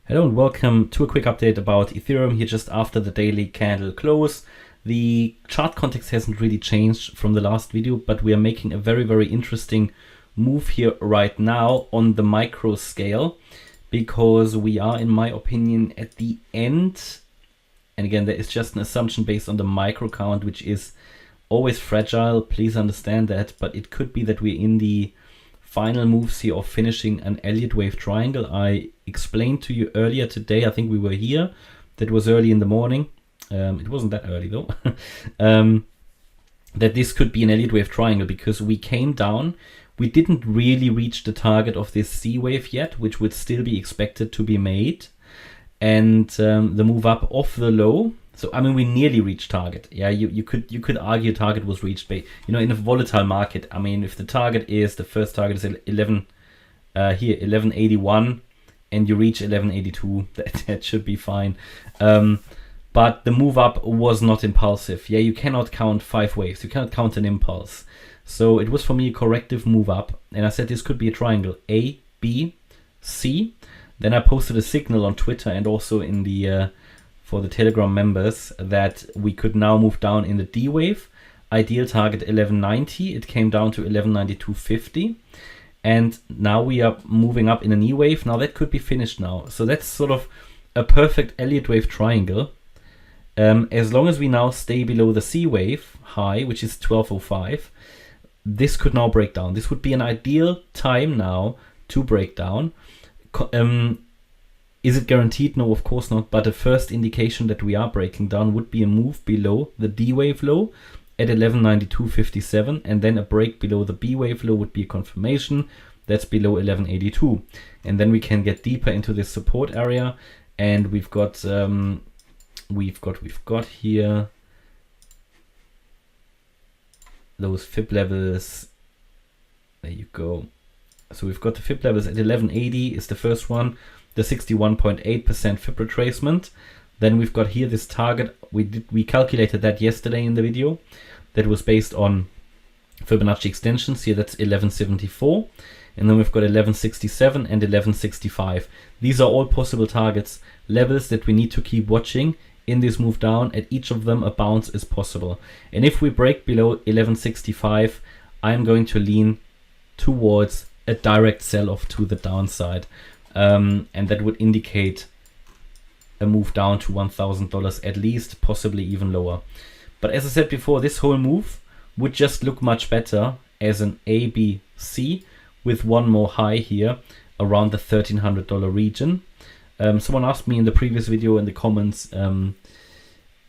Hello and welcome to a quick update about Ethereum here just after the daily candle close. The chart context hasn't really changed from the last video, but we are making a very interesting move here right now on the micro scale, because we are, in my opinion, at the end. And again, there is just an assumption based on the micro count, which is always fragile. Please understand that, but it could be that we're in the final moves here of finishing an Elliott Wave triangle. I explained to you earlier today, I think we were here, that was early in the morning, it wasn't that early though, that this could be an Elliott Wave triangle because we came down, we didn't really reach the target of this C wave yet, which would still be expected to be made, and the move up off the low. So I mean, we nearly reached target. Yeah, you could argue target was reached by, in a volatile market. I mean, if the target is, the first target is 1181, and you reach 1182, that should be fine. But the move up was not impulsive. Yeah, you cannot count 5 waves. You cannot count an impulse. So it was for me a corrective move up, and I said this could be a triangle A, B, C. Then I posted a signal on Twitter and also in the for the Telegram members that we could now move down in the D wave. Ideal target 1190. It came down to 1192.50. And now we are moving up in an E wave. Now that could be finished now. So that's sort of a perfect Elliott Wave triangle. As long as we now stay below the C wave high, which is 1205, this could now break down. This would be an ideal time now to break down. Is it guaranteed? No, of course not. But a first indication that we are breaking down would be a move below the D wave low at 1192.57, and then a break below the B wave low would be a confirmation. That's below 1182, and then we can get deeper into this support area. And we've got here those fib levels. There you go. So we've got the fib levels at 1180 is the first one. The 61.8% fib retracement. Then we've got here this target. We calculated that yesterday in the video. That was based on Fibonacci extensions. Here that's 1174. And then we've got 1167 and 1165. These are all possible targets, levels that we need to keep watching in this move down. At each of them a bounce is possible. And if we break below 1165, I'm going to lean towards a direct sell-off to the downside. And that would indicate a move down to $1,000 at least, possibly even lower. But as I said before, this whole move would just look much better as an ABC with one more high here around the $1,300 region. Someone asked me in the previous video in the comments, and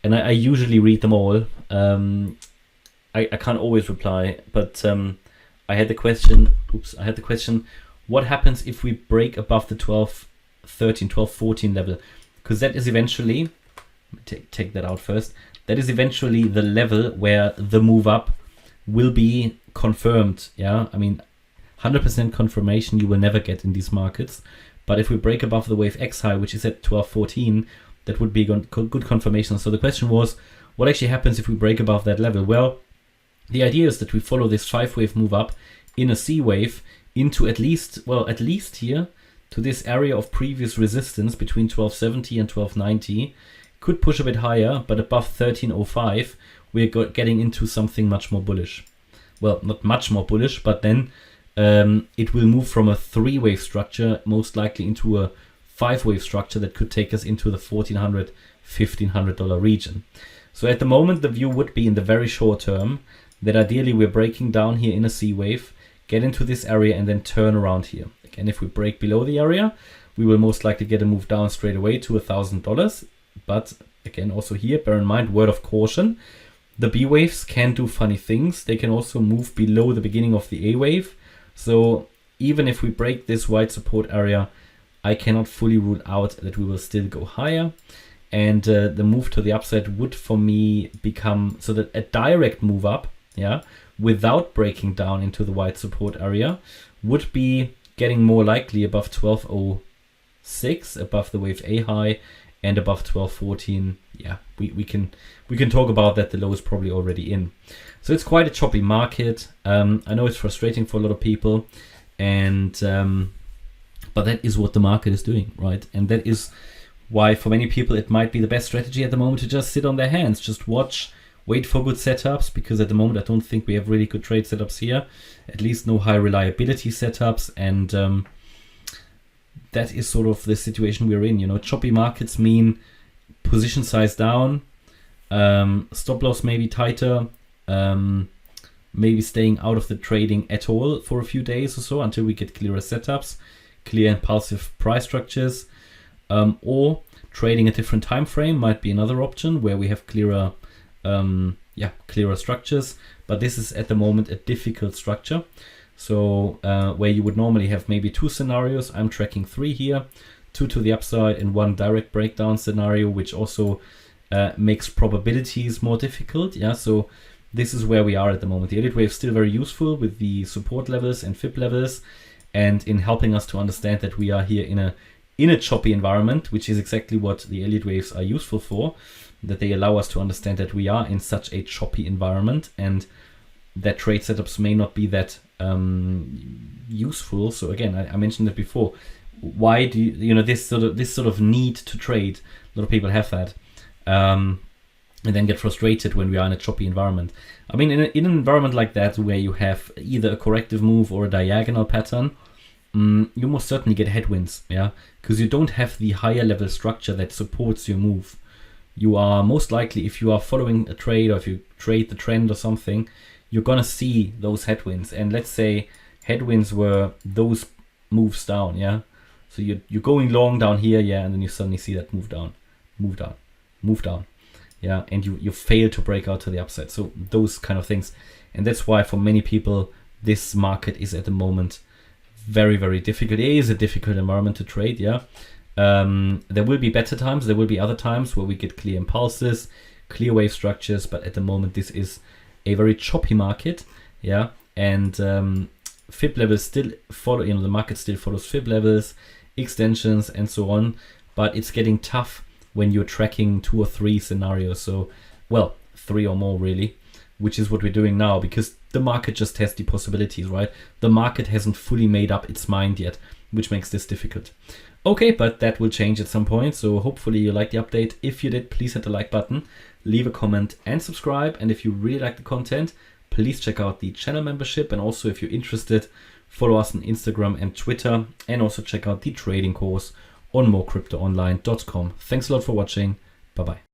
I usually read them all. I can't always reply, but I had the question, what happens if we break above the 1214 level? Because that is eventually, take that out first, that is eventually the level where the move up will be confirmed. Yeah, I mean, 100% confirmation you will never get in these markets. But if we break above the wave X high, which is at 1214, that would be good confirmation. So the question was, what actually happens if we break above that level? Well, the idea is that we follow this 5-wave move up in a C wave into at least here to this area of previous resistance between 1270 and 1290. Could push a bit higher, but above 1305 we're getting into something much more bullish. Well, not much more bullish, but then it will move from a 3-wave structure most likely into a 5-wave structure that could take us into the $1,400, $1,500 region. So at the moment the view would be, in the very short term, that ideally we're breaking down here in a C wave, get into this area and then turn around here. Again, if we break below the area, we will most likely get a move down straight away to $1,000. But again, also here, bear in mind, word of caution, the B waves can do funny things. They can also move below the beginning of the A wave. So even if we break this wide support area, I cannot fully rule out that we will still go higher. And the move to the upside would for me become, so that a direct move up, yeah, without breaking down into the wide support area, would be getting more likely above 1206, above the wave A high, and above 1214. Yeah, we can talk about that. The low is probably already in. So it's quite a choppy market. I know it's frustrating for a lot of people, and But that is what the market is doing, right? And that is why for many people it might be the best strategy at the moment to just sit on their hands, just watch, wait for good setups, because at the moment I don't think we have really good trade setups here, at least no high reliability setups, and that is sort of the situation we're in. You know, choppy markets mean position size down, stop loss maybe tighter, maybe staying out of the trading at all for a few days or so until we get clearer setups, clear impulsive price structures, or trading a different time frame might be another option where we have clearer structures. But this is at the moment a difficult structure. So where you would normally have maybe 2 scenarios, I'm tracking 3 here, 2 to the upside and 1 direct breakdown scenario, which also makes probabilities more difficult. Yeah, so this is where we are at the moment. The Elliott Wave is still very useful with the support levels and fib levels, and in helping us to understand that we are here in a choppy environment, which is exactly what the Elliott Waves are useful for, that they allow us to understand that we are in such a choppy environment and that trade setups may not be that useful. So again, I mentioned it before. Why do you know this sort of need to trade? A lot of people have that, and then get frustrated when we are in a choppy environment. I mean, in an environment like that where you have either a corrective move or a diagonal pattern, you most certainly get headwinds, yeah, because you don't have the higher level structure that supports your move. You are most likely, if you are following a trade or if you trade the trend or something, you're gonna see those headwinds. And let's say headwinds were those moves down, yeah. So you're going long down here, yeah, and then you suddenly see that move down, yeah, and you fail to break out to the upside. So those kind of things, and that's why for many people this market is at the moment very, very difficult. It is a difficult environment to trade, yeah. There will be better times, there will be other times where we get clear impulses, clear wave structures, but at the moment this is a very choppy market, yeah. And fib levels still follow, you know, the market still follows fib levels, extensions and so on, but it's getting tough when you're tracking 2 or 3 scenarios. So, well, 3 or more really, which is what we're doing now, because the market just has the possibilities, right? The market hasn't fully made up its mind yet, which makes this difficult. Okay, but that will change at some point, so hopefully you liked the update. If you did, please hit the like button, leave a comment and subscribe. And if you really like the content, please check out the channel membership. And also if you're interested, follow us on Instagram and Twitter, and also check out the trading course on morecryptoonline.com. Thanks a lot for watching. Bye-bye.